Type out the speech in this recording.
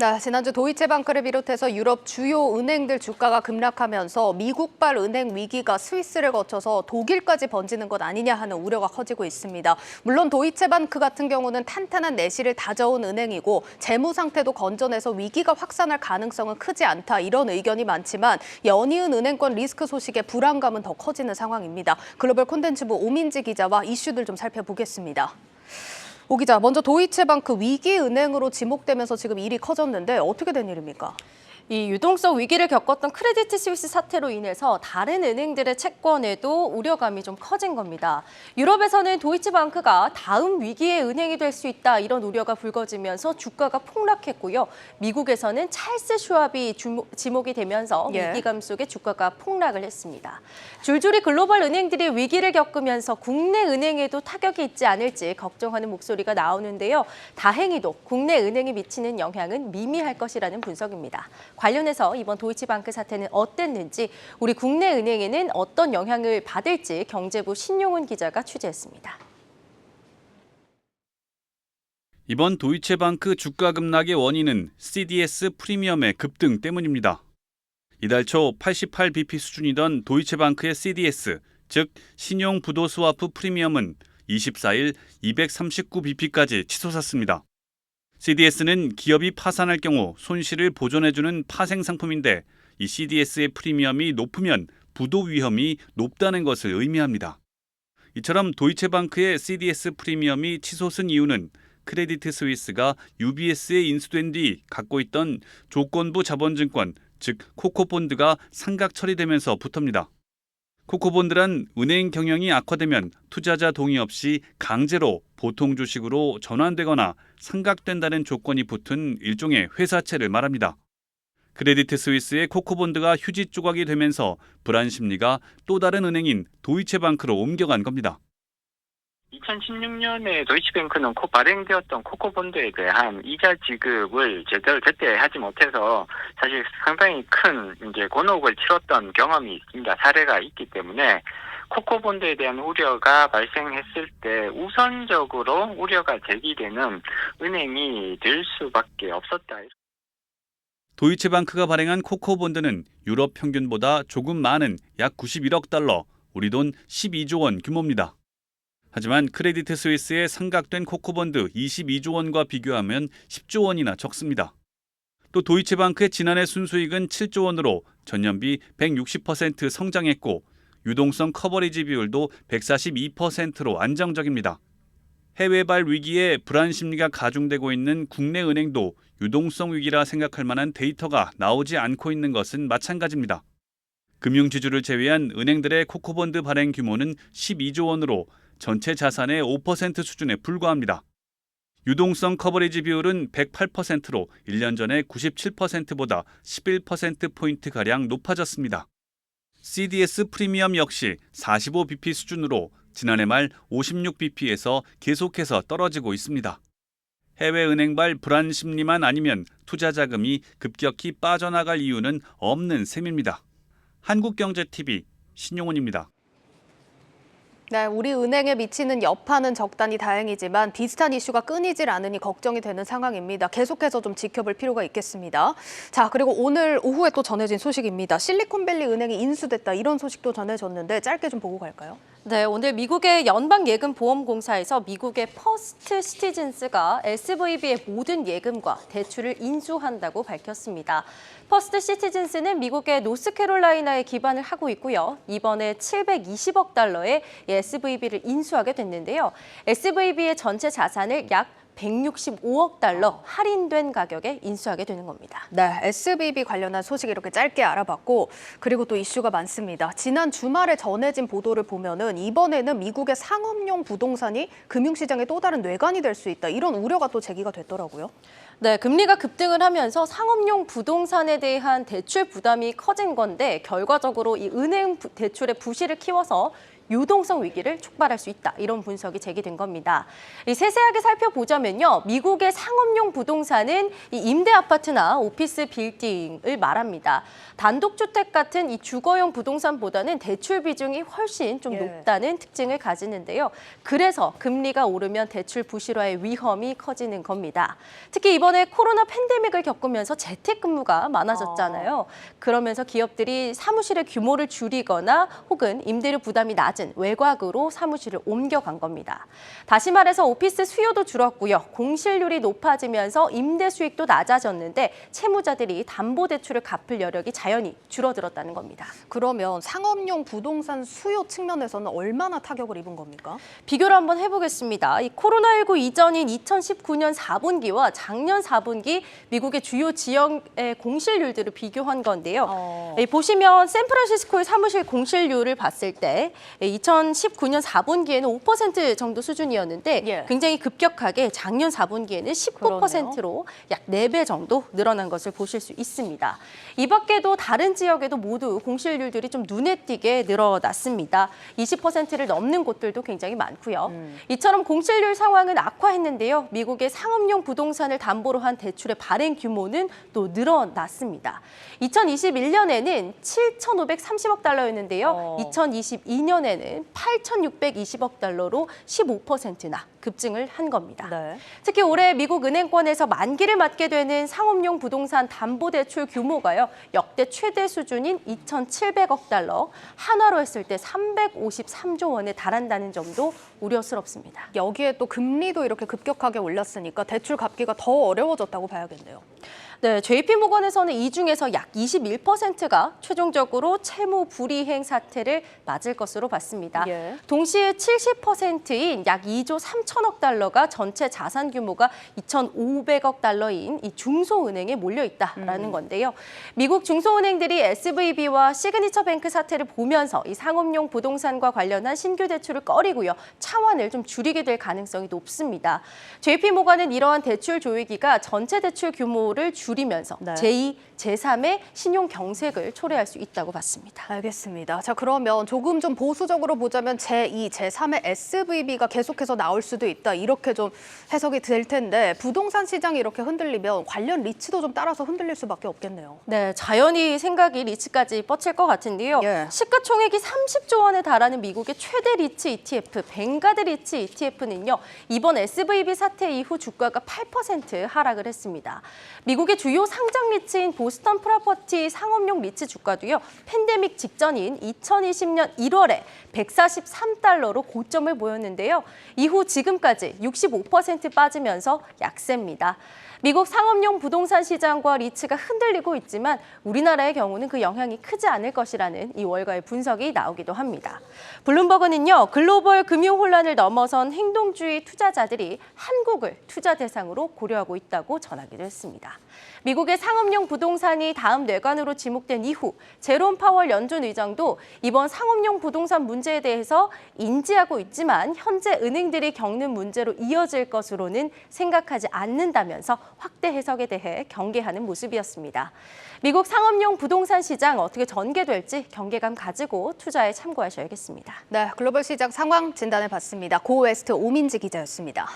네, 지난주 도이체방크를 비롯해서 유럽 주요 은행들 주가가 급락하면서 미국발 은행 위기가 스위스를 거쳐서 독일까지 번지는 것 아니냐 하는 우려가 커지고 있습니다. 물론 도이체방크 같은 경우는 탄탄한 내실을 다져온 은행이고 재무 상태도 건전해서 위기가 확산할 가능성은 크지 않다 이런 의견이 많지만 연이은 은행권 리스크 소식에 불안감은 더 커지는 상황입니다. 글로벌 콘텐츠부 오민지 기자와 이슈들 좀 살펴보겠습니다. 오 기자, 먼저 도이체방크 위기은행으로 지목되면서 지금 일이 커졌는데 어떻게 된 일입니까? 이 유동성 위기를 겪었던 크레디트 스위스 사태로 인해서 다른 은행들의 채권에도 우려감이 좀 커진 겁니다. 유럽에서는 도이치방크가 다음 위기의 은행이 될 수 있다 이런 우려가 불거지면서 주가가 폭락했고요. 미국에서는 찰스 슈왑이 지목이 되면서 위기감 속에 주가가 폭락을 했습니다. 줄줄이 글로벌 은행들이 위기를 겪으면서 국내 은행에도 타격이 있지 않을지 걱정하는 목소리가 나오는데요. 다행히도 국내 은행에 미치는 영향은 미미할 것이라는 분석입니다. 관련해서 이번 도이치방크 사태는 어땠는지, 우리 국내 은행에는 어떤 영향을 받을지 경제부 신용훈 기자가 취재했습니다. 이번 도이체방크 주가 급락의 원인은 CDS 프리미엄의 급등 때문입니다. 이달 초 88bp 수준이던 도이체방크의 CDS, 즉 신용부도스와프 프리미엄은 24일 239bp까지 치솟았습니다. CDS는 기업이 파산할 경우 손실을 보전해주는 파생 상품인데 이 CDS의 프리미엄이 높으면 부도 위험이 높다는 것을 의미합니다. 이처럼 도이체방크의 CDS 프리미엄이 치솟은 이유는 크레디트 스위스가 UBS에 인수된 뒤 갖고 있던 조건부 자본증권, 즉 코코본드가 상각 처리되면서부터입니다. 코코본드란 은행 경영이 악화되면 투자자 동의 없이 강제로 보통 주식으로 전환되거나 상각된다는 조건이 붙은 일종의 회사채를 말합니다. 크레디트 스위스의 코코본드가 휴지 조각이 되면서 불안 심리가 또 다른 은행인 도이체방크로 옮겨간 겁니다. 2016년에 도이치뱅크는 발행되었던 코코본드에 대한 이자 지급을 제대로 제때 하지 못해서 사실 상당히 큰 곤혹을 치렀던 경험이 있습니다. 사례가 있기 때문에 코코본드에 대한 우려가 발생했을 때 우선적으로 우려가 제기되는 은행이 될 수밖에 없었다. 도이체방크가 발행한 코코본드는 유럽 평균보다 조금 많은 약 91억 달러, 우리 돈 12조 원 규모입니다. 하지만 크레디트 스위스의 상각된 코코본드 22조 원과 비교하면 10조 원이나 적습니다. 또 도이체방크의 지난해 순수익은 7조 원으로 전년비 160% 성장했고 유동성 커버리지 비율도 142%로 안정적입니다. 해외발 위기에 불안 심리가 가중되고 있는 국내 은행도 유동성 위기라 생각할 만한 데이터가 나오지 않고 있는 것은 마찬가지입니다. 금융지주를 제외한 은행들의 코코본드 발행 규모는 12조 원으로 전체 자산의 5% 수준에 불과합니다. 유동성 커버리지 비율은 108%로 1년 전에 97%보다 11%포인트가량 높아졌습니다. CDS 프리미엄 역시 45bp 수준으로 지난해 말 56bp에서 계속해서 떨어지고 있습니다. 해외 은행발 불안 심리만 아니면 투자 자금이 급격히 빠져나갈 이유는 없는 셈입니다. 한국경제TV 신용훈입니다. 네, 우리 은행에 미치는 여파는 적다니 다행이지만 비슷한 이슈가 끊이질 않으니 걱정이 되는 상황입니다. 계속해서 좀 지켜볼 필요가 있겠습니다. 자, 그리고 오늘 오후에 또 전해진 소식입니다. 실리콘밸리 은행이 인수됐다 이런 소식도 전해졌는데 짧게 좀 보고 갈까요? 네, 오늘 미국의 연방예금보험공사에서 미국의 퍼스트 시티즌스가 SVB의 모든 예금과 대출을 인수한다고 밝혔습니다. 퍼스트 시티즌스는 미국의 노스캐롤라이나에 기반을 하고 있고요. 이번에 720억 달러의 SVB를 인수하게 됐는데요. SVB의 전체 자산을 약 165억 달러 할인된 가격에 인수하게 되는 겁니다. 네, SVB 관련한 소식 이렇게 짧게 알아봤고 그리고 또 이슈가 많습니다. 지난 주말에 전해진 보도를 보면은 이번에는 미국의 상업용 부동산이 금융시장의 또 다른 뇌관이 될 수 있다. 이런 우려가 또 제기가 됐더라고요. 네, 금리가 급등을 하면서 상업용 부동산에 대한 대출 부담이 커진 건데 결과적으로 이 은행 대출의 부실을 키워서 유동성 위기를 촉발할 수 있다. 이런 분석이 제기된 겁니다. 세세하게 살펴보자면요. 미국의 상업용 부동산은 이 임대 아파트나 오피스 빌딩을 말합니다. 단독주택 같은 이 주거용 부동산보다는 대출 비중이 훨씬 좀 높다는 특징을 가지는데요. 그래서 금리가 오르면 대출 부실화의 위험이 커지는 겁니다. 특히 이번에 코로나 팬데믹을 겪으면서 재택근무가 많아졌잖아요. 그러면서 기업들이 사무실의 규모를 줄이거나 혹은 임대료 부담이 낮은 외곽으로 사무실을 옮겨간 겁니다. 다시 말해서 오피스 수요도 줄었고요. 공실률이 높아지면서 임대 수익도 낮아졌는데 채무자들이 담보대출을 갚을 여력이 자연히 줄어들었다는 겁니다. 그러면 상업용 부동산 수요 측면에서는 얼마나 타격을 입은 겁니까? 비교를 한번 해보겠습니다. 이 코로나19 이전인 2019년 4분기와 작년 4분기 미국의 주요 지역의 공실률들을 비교한 건데요. 보시면 샌프란시스코의 사무실 공실률을 봤을 때 2019년 4분기에는 5% 정도 수준이었는데 굉장히 급격하게 작년 4분기에는 19%로 약 4배 정도 늘어난 것을 보실 수 있습니다. 이 밖에도 다른 지역에도 모두 공실률들이 좀 눈에 띄게 늘어났습니다. 20%를 넘는 곳들도 굉장히 많고요. 이처럼 공실률 상황은 악화했는데요. 미국의 상업용 부동산을 담보로 한 대출의 발행 규모는 또 늘어났습니다. 2021년에는 7,530억 달러였는데요. 2022년에는 8,620억 달러로 15%나 급증을 한 겁니다. 특히 올해 미국 은행권에서 만기를 맞게 되는 상업용 부동산 담보대출 규모가요. 역대 최대 수준인 2,700억 달러, 한화로 했을 때 353조 원에 달한다는 점도 우려스럽습니다. 여기에 또 금리도 이렇게 급격하게 올랐으니까 대출 갚기가 더 어려워졌다고 봐야겠네요. 네, JP모건에서는 이 중에서 약 21%가 최종적으로 채무 불이행 사태를 맞을 것으로 봤습니다. 동시에 70%인 약 2조 3천억 달러가 전체 자산 규모가 2,500억 달러인 이 중소은행에 몰려 있다라는 건데요. 미국 중소은행들이 SVB와 시그니처 뱅크 사태를 보면서 이 상업용 부동산과 관련한 신규 대출을 꺼리고요. 차환을 좀 줄이게 될 가능성이 높습니다. JP모건은 이러한 대출 조이기가 전체 대출 규모를 줄이면서 제2, 제3의 신용 경색을 초래할 수 있다고 봤습니다. 알겠습니다. 자, 그러면 조금 좀 보수적으로 보자면 제2, 제3의 SVB가 계속해서 나올 수도 있다. 이렇게 좀 해석이 될 텐데 부동산 시장이 이렇게 흔들리면 관련 리츠도 좀 따라서 흔들릴 수밖에 없겠네요. 네, 자연히 생각이 리츠까지 뻗칠 것 같은데요. 시가총액이 30조 원에 달하는 미국의 최대 리츠 ETF, 뱅가드 리츠 ETF는요. 이번 SVB 사태 이후 주가가 8% 하락을 했습니다. 미국의 주요 상장 리츠인 보스턴 프로퍼티 상업용 리츠 주가도요. 팬데믹 직전인 2020년 1월에 143달러로 고점을 보였는데요. 이후 지금까지 65% 빠지면서 약세입니다. 미국 상업용 부동산 시장과 리츠가 흔들리고 있지만 우리나라의 경우는 그 영향이 크지 않을 것이라는 이 월가의 분석이 나오기도 합니다. 블룸버그는요, 글로벌 금융 혼란을 넘어선 행동주의 투자자들이 한국을 투자 대상으로 고려하고 있다고 전하기도 했습니다. 미국의 상업용 부동산이 다음 뇌관으로 지목된 이후 제롬 파월 연준 의장도 이번 상업용 부동산 문제에 대해서 인지하고 있지만 현재 은행들이 겪는 문제로 이어질 것으로는 생각하지 않는다면서 확대 해석에 대해 경계하는 모습이었습니다. 미국 상업용 부동산 시장 어떻게 전개될지 경계감 가지고 투자에 참고하셔야겠습니다. 네, 글로벌 시장 상황 진단해봤습니다. 고웨스트 오민지 기자였습니다.